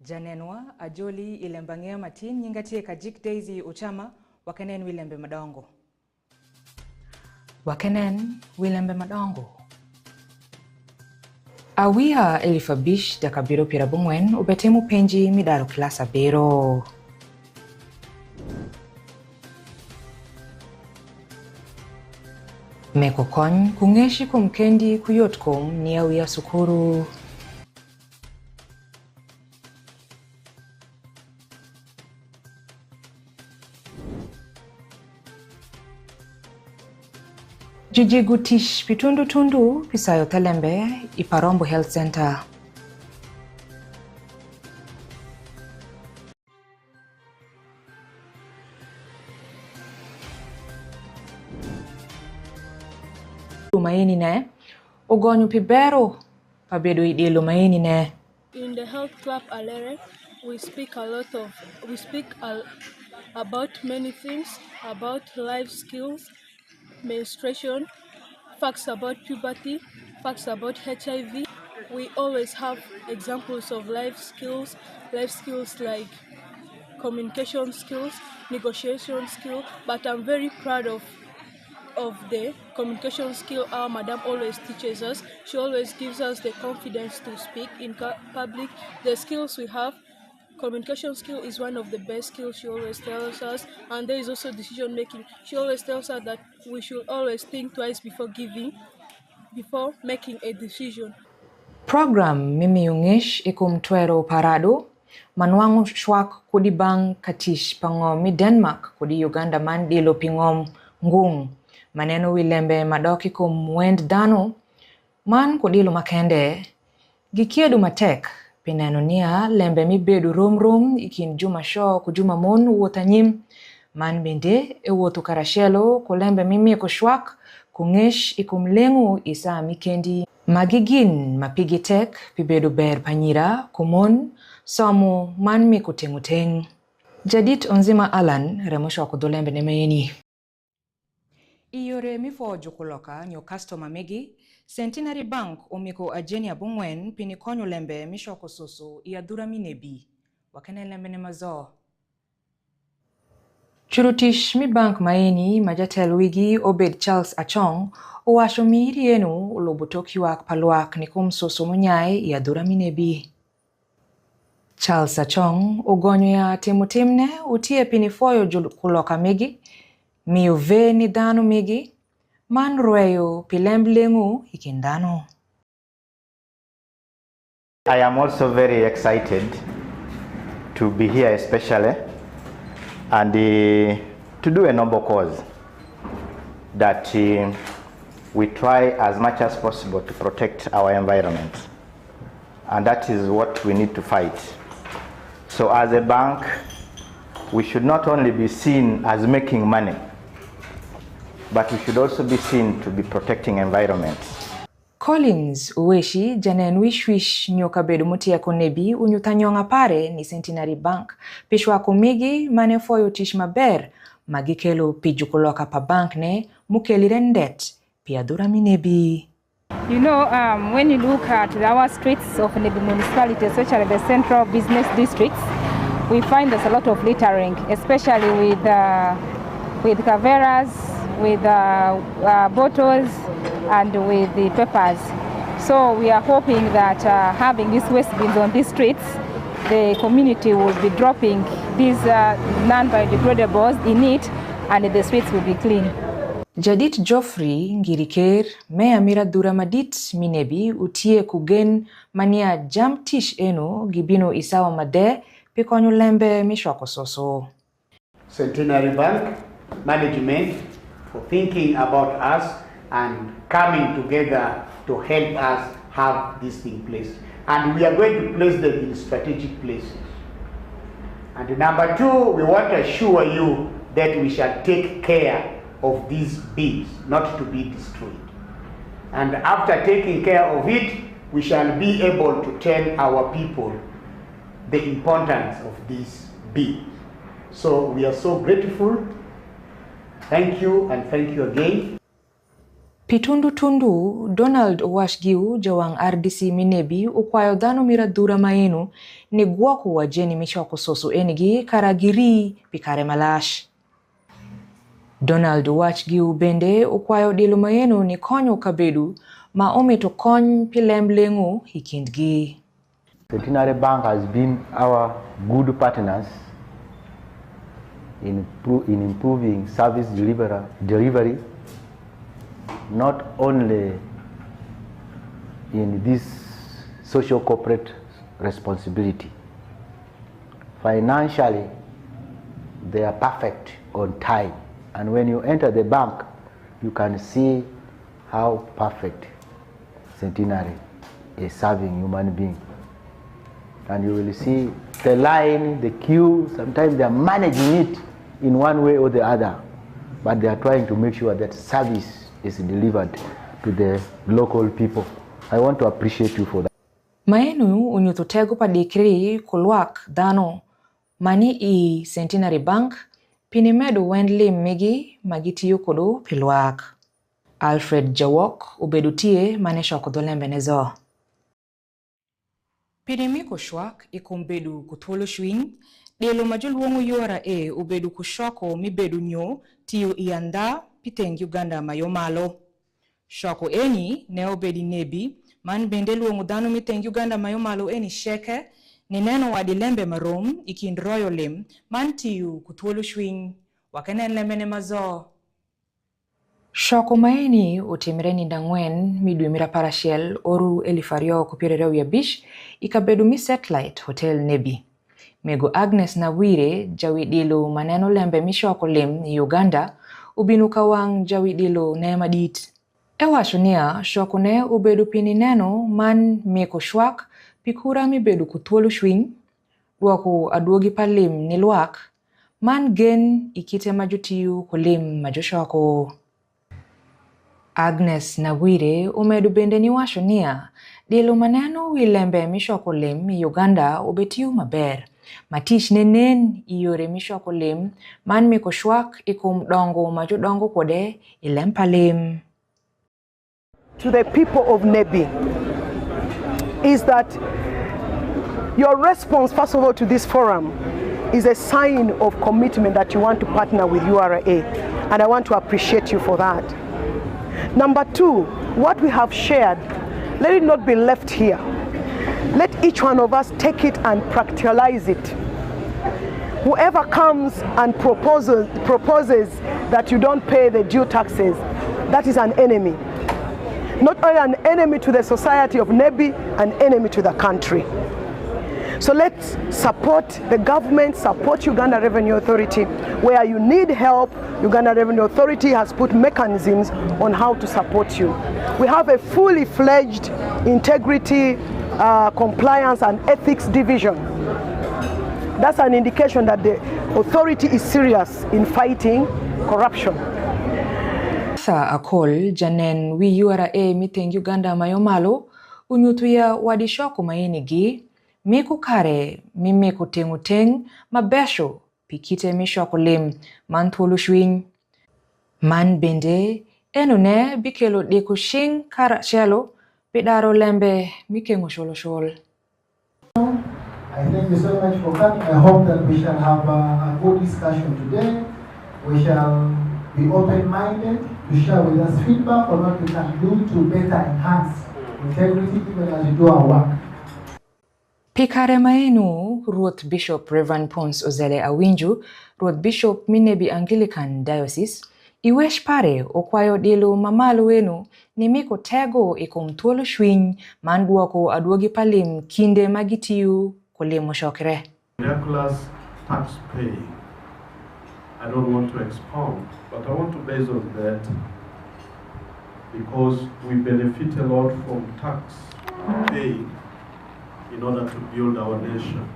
Janenwa ajoli LEMB ANGEYA matin nyingatie kajik Daisy uchama wakenen wilembe madongo. Wakenen wilembe madongo. Awia elifabish da kabiro pirabungwen ubetemu penji midaro klasa bero. Mekokon kungeshi kumkendi kuyotkom ni awia sukuru. Jijigutish pitundu pisayo talembe Iparombo Health Center. Lumaini ne ogonyo pibero pabedo ide lumaini ne. In the health club Alere, we speak about many things, about life skills, menstruation, facts about puberty, facts about HIV. We always have examples of life skills like communication skills, negotiation skill, but I'm very proud of the communication skill our madam always teaches us. She always gives us the confidence to speak in public. The skills we have, communication skill is one of the best skills she always tells us, and there is also decision making. She always tells us that we should always think twice before making a decision. Program mimi yungish ikumtwero parado manwangu shwak kudi bang katish pangomi Denmark kudi Uganda man dilo pingom ngung maneno wilembe madoki kum wend dano man kudi lo makende gikiedu matek pineno nia lembe mi bedu rum ikin juma show kujuma mon wotanyim man bende wotu karashelo kulembe mimi kushwak kungish ikumlengu isa mikendi magigin mapigitek pibedu ber panyira kumon somo man mi kutenguteng. Jadit onzima Alan remosho kudolembe nemayeni. Iyore mifo jukuloka nyo customer megi Centenary Bank omiko ajeni abungwen pini konyo lembe mishoko susu iadura minebi wakene lembe ne mazo. Churutish mi bank maeni majatel wigi Obed Charles Achong uwasho miiri enu ulobutoki wak paluak nikum susu munyai iadura minebi. Charles Achong ugonyo ya timutimne utie pini foyo jukuloka megi mi uve ni dano megi man rueyo pilemblengu ikindano. I am also very excited to be here especially and to do a noble cause that we try as much as possible to protect our environment, and that is what we need to fight. So as a bank, we should not only be seen as making money, but we should also be seen to be protecting environment. Collins uweshi janen wish nyoka bedu mutia konebi unyutanyonga pare ni Centenary Bank pishwa kumigi mane foyo tish maber magikelo pijukuloka pa bank ne mukeli rendet piadura minebi. You know, when you look at our streets of Nebi municipality, especially the central business districts, we find there's a lot of littering, especially with caveras, with bottles, and with the papers. So we are hoping that having these waste bins on these streets, the community will be dropping these non-biodegradables in it, and the streets will be clean. Jadit Joffrey ngiriker mea miradura madit minebi utie kugen mania jamtish eno gibino isawa made pikonyo lembe mishoko soso. Centenary Bank management for thinking about us and coming together to help us have this thing placed. And we are going to place them in strategic places. And number two, we want to assure you that we shall take care of these bins not to be destroyed. And after taking care of it, we shall be able to tell our people the importance of these bins. So we are so grateful. Thank you, and thank you again. Pitundu tundu Donald Owashgiu jawang RDC minebi ukwayo dhano miradhura maenu ni gwoku wa jeni michoko soso enigi karagiri pikare malash. Donald Owashgiu bende ukwayo dilo maenu ni konyo kabedu ma omito kony LEMB lengu hikindgi. Centenary Bank has been our good partners in improving service delivery, not only in this social corporate responsibility. Financially, they are perfect on time. And when you enter the bank, you can see how perfect Centenary is serving human beings. And you will see the line, the queue, sometimes they are managing it in one way or the other, but they are trying to make sure that service is delivered to the local people. I want to appreciate you for that. Maenu unyututegu pa dikri kulwak dhano mani i Centenary Bank pinimedu wendli migi magitiyo kodo pilwak. Alfred Jawok ubedutie manesha kodo LEMB nezo. Pinimi kushwak ikumbedu kutholo shwing, delo majulwongo URA ubedu kushoko mibedu nyo tiyo ianda piteng Uganda mayomalo. Shoko eni ne obedi nebi, man bendelu ngudano miteng Uganda mayomalo eni sheke, ni neno wadi LEMB marom ikind royo LEMB, man tiyo kutholo shwing, wakenen LEMB ne mazo. Shoko maeni utimreni ndangwen midwe miraparashiel oru elifario kupirereo ya bish ikabedu mi satellite hotel nebi. Mego Agnes Nawire jawidilo maneno LEMB mishoko LEMB Uganda ubinuka wang jawidilo ne madit. Ewa shunia shoko ne ubedu pini neno man meko shwak pikura mi bedu kutholo shwing wako aduogi pa LEMB nilwak man gen ikite majutiyu ko LEMB majoshoko. Agnes Nawire umedu bende ni washonia dilo maneno wi LEMB mishoko LEMB Uganda ubetiu maber. Matish nenen iyore mishoko LEMB man miko shwak ikum dongo majudongo kode LEMB pa LEMB. To the people of Nebi is that your response, first of all, to this forum is a sign of commitment that you want to partner with URA, and I want to appreciate you for that. Number two, what we have shared, let it not be left here. Let each one of us take it and practicalize it. Whoever comes and proposes that you don't pay the due taxes, that is an enemy. Not only an enemy to the society of Nebi, an enemy to the country. So let's support the government, support Uganda Revenue Authority. Where you need help, Uganda Revenue Authority has put mechanisms on how to support you. We have a fully fledged integrity, compliance and ethics division. That's an indication that the authority is serious in fighting corruption. Sa akol janen wi URA miteng Uganda mayomalo unyutuya wadishoko mayenigi miku kare mimeku tenguteng mabesho pikite mishoko LEMB man tholo shwing. Man bende enune bikelo deku shing kara chelo pidaro LEMB mikengo sholo shol. I thank you so much for coming. I hope that we shall have a good discussion today. We shall be open-minded to share with us feedback on what we can do to better enhance integrity even as we do our work. Pikare maenu Ruoth Bishop Reverend Pons Ozele Awinju, Ruoth Bishop Minebi Anglican Diocese, iwesh pare okwayo dilo mamalo wenu ni miko tego ikum thuolo shwing man duoko aduogi pa LEMB kinde magitiyu ko LEMB moshokre. Miraculous tax paying. I don't want to expound, but I want to base on that because we benefit a lot from tax paying in order to build our nation.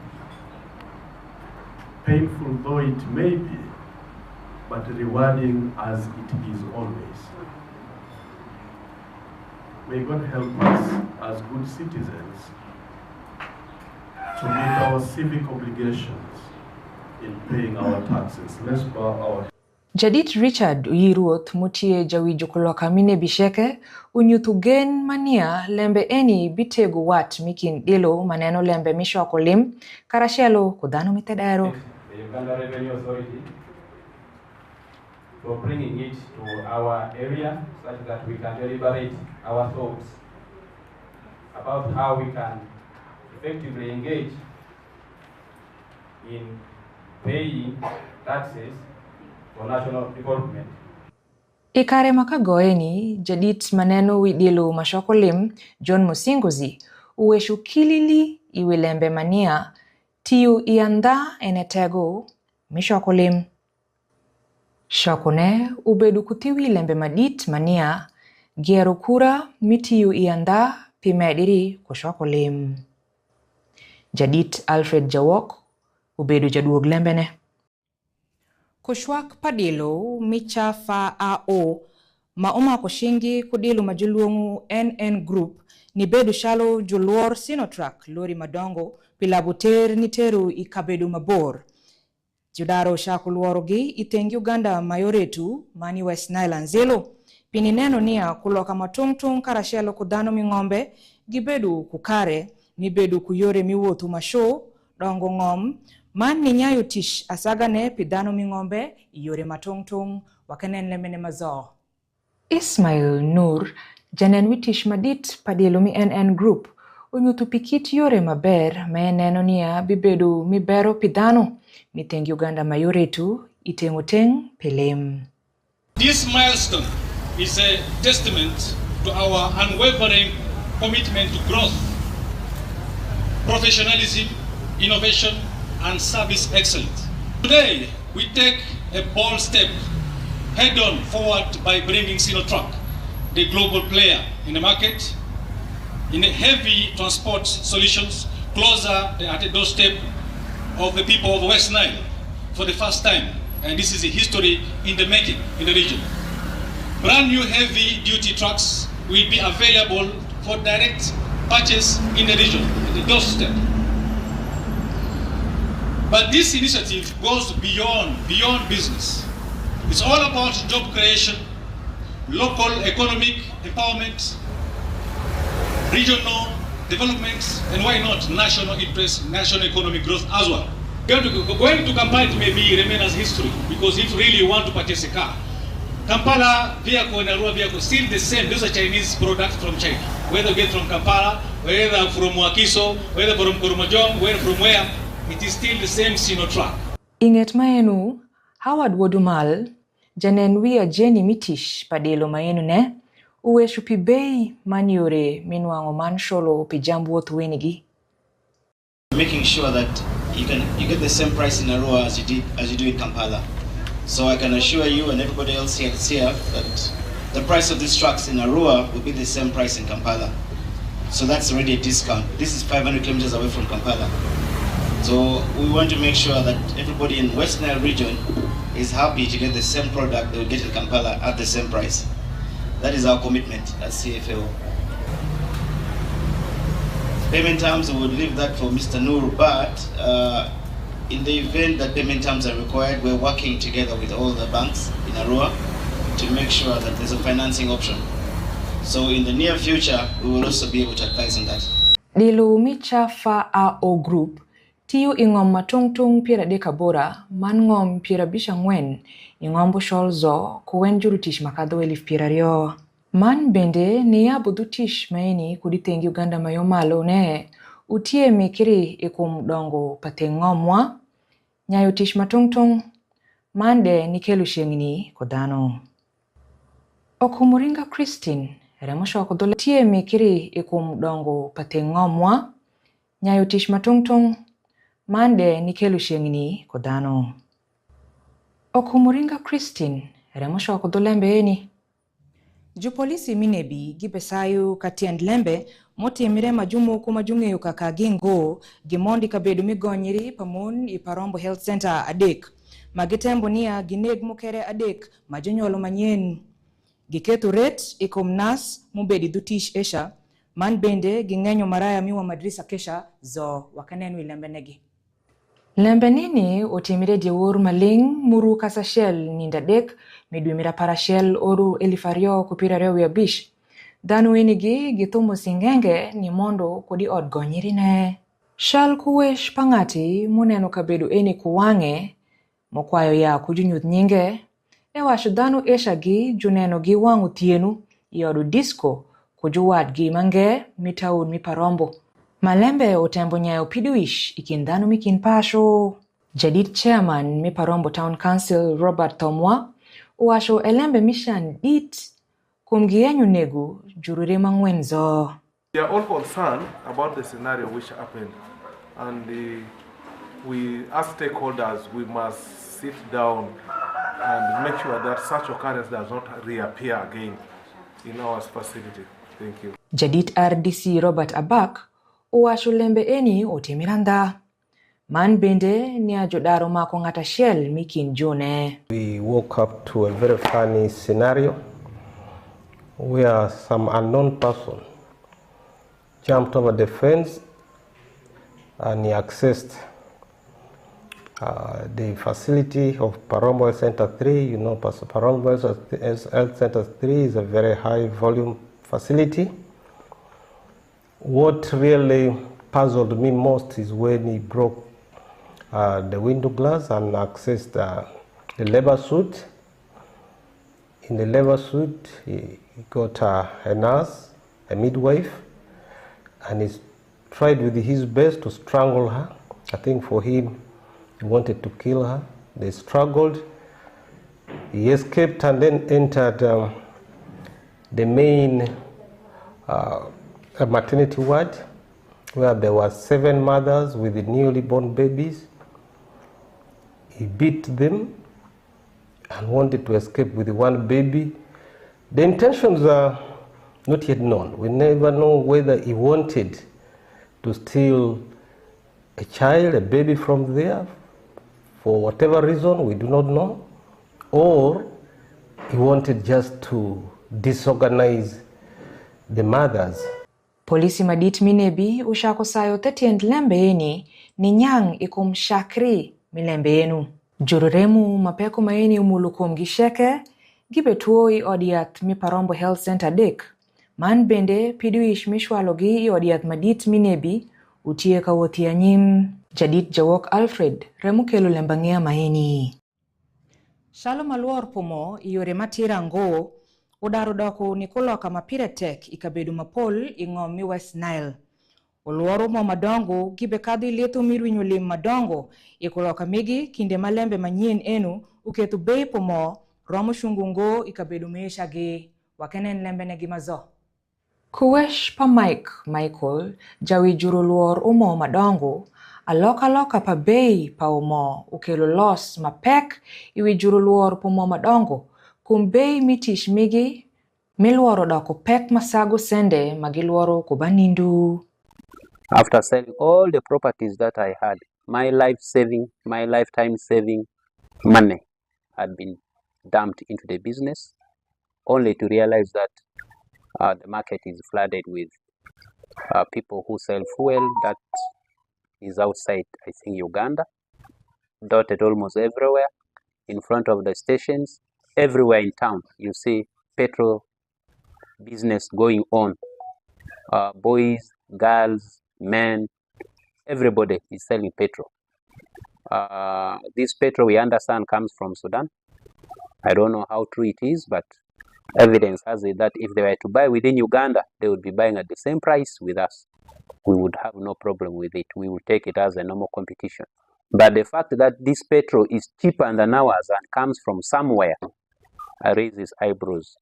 Painful though it may be, but rewarding as it is always. May God help us as good citizens to meet our civic obligations in paying our taxes. Let's bow our Jadit Richard Uyiruoth mutie jawijo kuloka mine bisheke unyuthu gen mania lembe eni bitegu wat mikin dilo maneno lembe mishoko lim karashelo kudhano mitedero. The Uganda Revenue Authority for bringing it to our area such that we can deliberate our thoughts about how we can effectively engage in paying taxes for national development. Ikare makagoeni jadit maneno widilo mashoko lim John Musinguzi uweshu kilili iwe lembe mania tiu ianda enetego mishoko lim. Shokone ubedu kutiwi lembe madit mania giero kura mitiu ianda pimediri kushoko lim. Jadit Alfred Jawok ubedu jaduog lembene. Kushwak padilo micha fa ao mauma kushingi kudilu majuluongu NN Group ni bedu shalo juluor Sinotrak lori madongo pilabuter niteru ikabedu mabor. Judaro shakuluorogi itengi Uganda mayoretu mani West Nile zelo pinineno nia kuloka matungtung karashelo kudano mingombe gibedu kukare ni bedu kuyore miwotu masho dongo ngom man ni nyayo tish asagane pidano mingombe yore matungtung wakenen lemene mazo. Ismail Nur janen witish madit padilomi NN Group unyutu pikit yore maber maeneno nia bibedu mibero pidano mitengi Uganda mayoretu itenguteng pelem. This milestone is a testament to our unwavering commitment to growth, professionalism, innovation, and service excellence. Today, we take a bold step head-on forward by bringing Sinotrak, the global player in the market, in heavy transport solutions, closer at the doorstep of the people of West Nile for the first time. And this is a history in the making in the region. Brand new heavy-duty trucks will be available for direct purchase in the region, at the doorstep. But this initiative goes beyond business. It's all about job creation, local economic empowerment, regional development, and why not national interest, national economic growth as well. Going to Kampala it may remain as history, because if really you want to purchase a car, Kampala vehicle and Arua vehicle still the same. Those are Chinese products from China. Whether you get from Kampala, whether from Wakiso, whether from Kurumajong, whether from where, it is still the same Sinotrak. Inget maenu Howard Wodumal janen wia Jenny Mitish padelo maenu ne uwe shupibei maniore minuango mansholo pijambu otu wenigi. Making sure that you get the same price in Arua as you do in Kampala. So I can assure you and everybody else here that the price of these trucks in Arua will be the same price in Kampala. So that's already a discount. This is 500 kilometers away from Kampala. So we want to make sure that everybody in West Nile region is happy to get the same product they will get in Kampala at the same price. That is our commitment at CFAO. Payment terms, we would leave that for Mr. Nur, but in the event that payment terms are required, we're working together with all the banks in Arua to make sure that there's a financing option. So in the near future, we will also be able to advise on that. Dilo micha fa ao group tiyu ingom matungtung pira deka bora man ngom pira bisha ngwen ingombo sholzo kuwen jurutish makado elif pira rio. Man bende ni yabu dutish maini kuditengi Uganda mayomalo ne utie mikiri ikum dongo pate ngomwa nyayo tish matungtung mande nikelu shengini kodano. Okumuringa Christine remosho kodole tie mikiri ikum dongo pate ngomwa nyayo tish matungtung mande nikelu shengini kodano. Okumuringa Christine remosho kodole mbeeni. Jupolisi minebi gipesayu katiend lembe moti emire majumu kumajunge yukaka gingo gimondi kabedu migonyiri pamun iparombo health center adek magitembo niya gineg mukere adek majunyolo manyen giketu ret ikomnas mubedi dutish esha man bende gingenyo maraya miwa madrisa kesha zo wakanenu ilembenegi. Lembe nini otimire diewor maling muru kasashel nindadek midwimira parashel oru elifario kupira bish. Danu inigi githumo singenge ni mondo kodi od gonyirine. Shal kuwesh pangati muneno kabedu eni kuwange mokwayo ya kujunyuth nyinge ewasho dhanu eshagi juneno gi wangu thienu yodu disco kujuwad gi mange mitaun miparombo. Malembe otembo nyayo piduish ikin dhanu mikin pasho. Jadid chairman miparombo town council Robert Thomwa uwasho elembe mission dit kumgienyu negu jurure mangwenzo. We are all concerned about the scenario which happened, and we as stakeholders we must sit down and make sure that such occurrence does not reappear again in our facility. Thank you. Jadid RDC Robert Abak uwasho lembe eni otimiranda. Man bende ni ajodaro mako ngata shell mikin jone. We woke up to a very funny scenario where some unknown person jumped over the fence and he accessed the facility of Parombo Health Center 3. You know, Parombo Health Center 3 is a very high volume facility. What really puzzled me most is when he broke the window glass and accessed the labor suite. In the labor suite, he got a nurse, a midwife, and he tried with his best to strangle her. I think for him, he wanted to kill her. They struggled. He escaped and then entered the main maternity ward, where there were 7 mothers with the newly born babies. He beat them and wanted to escape with one baby. The intentions are not yet known. We never know whether he wanted to steal a child, a baby from there, for whatever reason, we do not know, or he wanted just to disorganize the mothers. Polisi madit minebi ushako sayo tetiend lembe eni ni nyang ikum shakri milembe enu. Jururemu mapeko maeni umulukum gisheke gibetuo i odiath mi Parombo Health Center dek. Man bende piduish mishwalogi i odiath madit minebi utie kawothia nyim. Jadit Jawok Alfred remukelo Lemb Ang'eya maeni. Shalo maluor pomo iyore matira ngo udaro doko nikuloka mapire tek ikabedu mapol ing'om mi West Nile. Oluoro mo madongo gibe kadhi lietho mirwinyo lim madongo ikuloka migi kinde malembe manyien enu uketho bei pomo romo shungungo ikabedu meisha gi wakenen lembe ne gimazo. Kuwesh pa Michael jawi juro luor umo madongo aloka pa bei pa umo ukelo los mapek iwi juro luor pomo madongo kum bei mitish migi miluoro doko pek masago sende magiluoro kubanindu. After selling all the properties that I had, my lifetime saving money had been dumped into the business, only to realize that the market is flooded with people who sell fuel that is outside, I think, Uganda, dotted almost everywhere, in front of the stations, everywhere in town. You see petrol business going on. Boys, girls, men, everybody is selling petrol. This petrol, we understand, comes from Sudan. I don't know how true it is, but evidence has it that if they were to buy within Uganda, they would be buying at the same price with us. We would have no problem with it. We would take it as a normal competition. But the fact that this petrol is cheaper than ours and comes from somewhere raises eyebrows.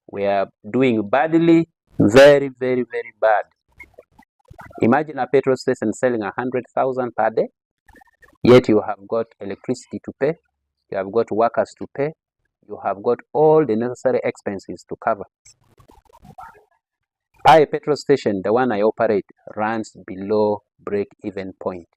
We are doing badly, very, very, very bad. Imagine a petrol station selling 100,000 per day, yet you have got electricity to pay, you have got workers to pay, you have got all the necessary expenses to cover. A petrol station, the one I operate, runs below break-even point.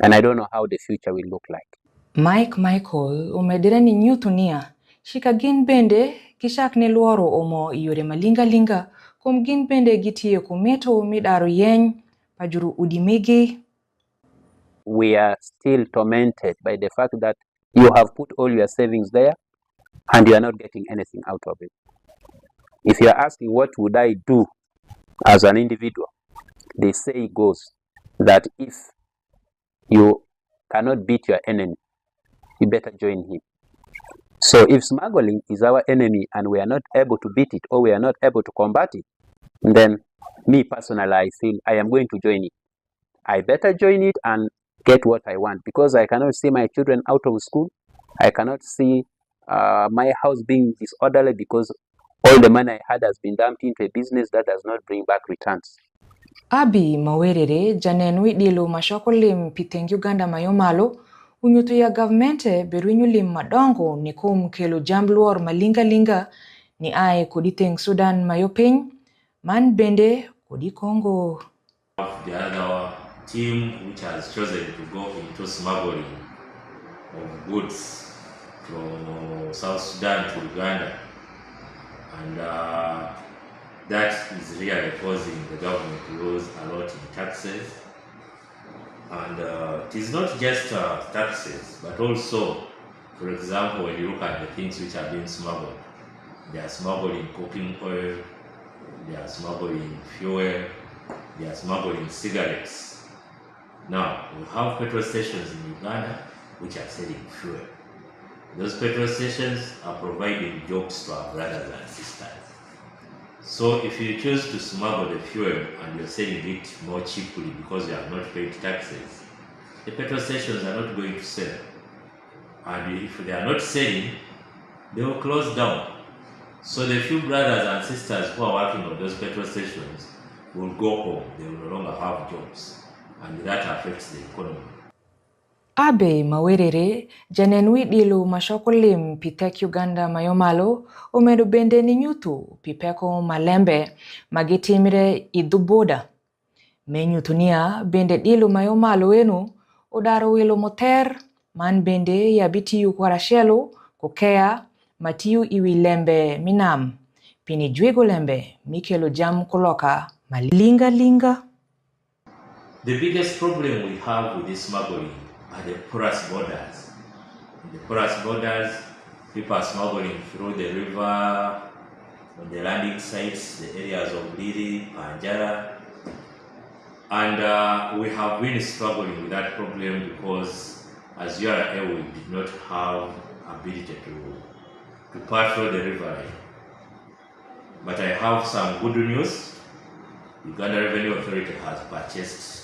And I don't know how the future will look like. Michael umedire ni nyuthunia shikagin bende kishak ne luoro omo iyore malinga kum gin bende gitie kumeto midaro yeny pajuru udimigi. we are still tormented by the fact that you have put all your savings there and you are not getting anything out of it. If you are asking what would I do as an individual, the saying goes that if you cannot beat your enemy, you better join him. So if smuggling is our enemy and we are not able to beat it or we are not able to combat it, then me personally, I feel I am going to join it. I better join it and get what I want, because I cannot see my children out of school. I cannot see my house being disorderly because all the money I had has been dumped into a business that does not bring back returns. Abi mawerere janen widilo mashoko lim piteng Uganda mayomalo unyuto ya governmente berwinyu lim madongo ni kum kelo jambluor malinga ni ai koditeng Sudan mayoping man bende kodi Congo. The other team which has chosen to go into smuggling of goods from South Sudan to Uganda, and that is really causing the government to lose a lot in taxes. And it is not just taxes, but also, for example, when you look at the things which are being smuggled, they are smuggling cooking oil, they are smuggling fuel, they are smuggling cigarettes. Now, we have petrol stations in Uganda which are selling fuel. Those petrol stations are providing jobs to our brothers and sisters. So if you choose to smuggle the fuel and you're selling it more cheaply because you have not paid taxes, the petrol stations are not going to sell. And if they are not selling, they will close down. So the few brothers and sisters who are working on those petrol stations will go home. They will no longer have jobs. And that affects the economy. Abe mawerere janen widilo mashoko lim pitek Uganda mayomalo omedo bende ni nyutu pipeko malembe magitimire iduboda. Menyutunia bende dilo mayomalo enu odaro welo moter man bende yabitiyu kwarashelo kokea matiyu iwi lembe minam pini jwego lembe mikelo jam koloka malinga. The biggest problem we have with this smuggling are the porous borders. In the porous borders, people are smuggling through the river, on the landing sites, the areas of Liri, Panjara. And we have been struggling with that problem because as URA, we did not have ability to patrol the river line. But I have some good news. Uganda Revenue Authority has purchased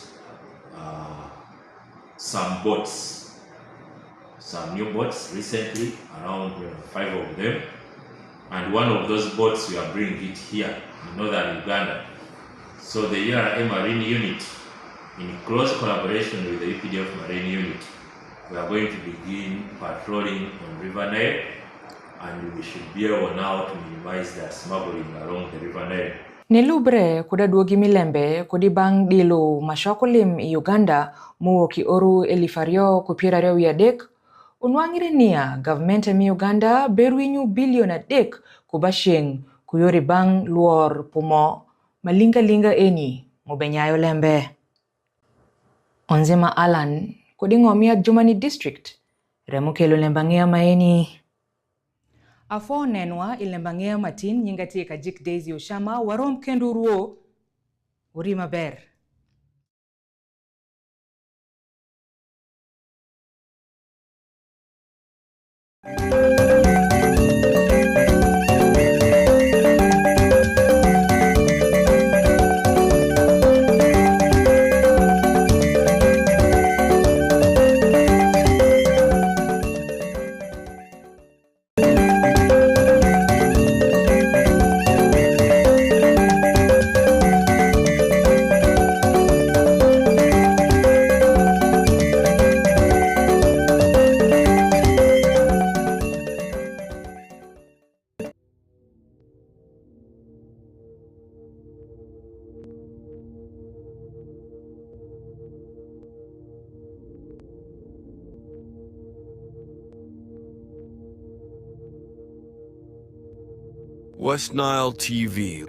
some boats, some new boats recently, around 5 of them. And one of those boats we are bringing it here in northern Uganda. So the URA Marine Unit, in close collaboration with the EPDF Marine Unit, we are going to begin patrolling on River Nile, and we should be able now to minimize that smuggling along the River Nile. Nelubre kuda duogi milembe kudi bang dilo mashoko lim i Uganda muo ki oru elifario kupirario yadek unwangire nia government mi Uganda berwinyu biliona dek kubashing kuyori bang luor pumo malinga eni mubenyayo lembe. Onzema Alan kudi ngomia Jumani District remukelo lembangea maeni. Afo nenwa ilembangea matin nyingati kajik Daisy Oshama warom kenduruo urima ber. West Nile TV.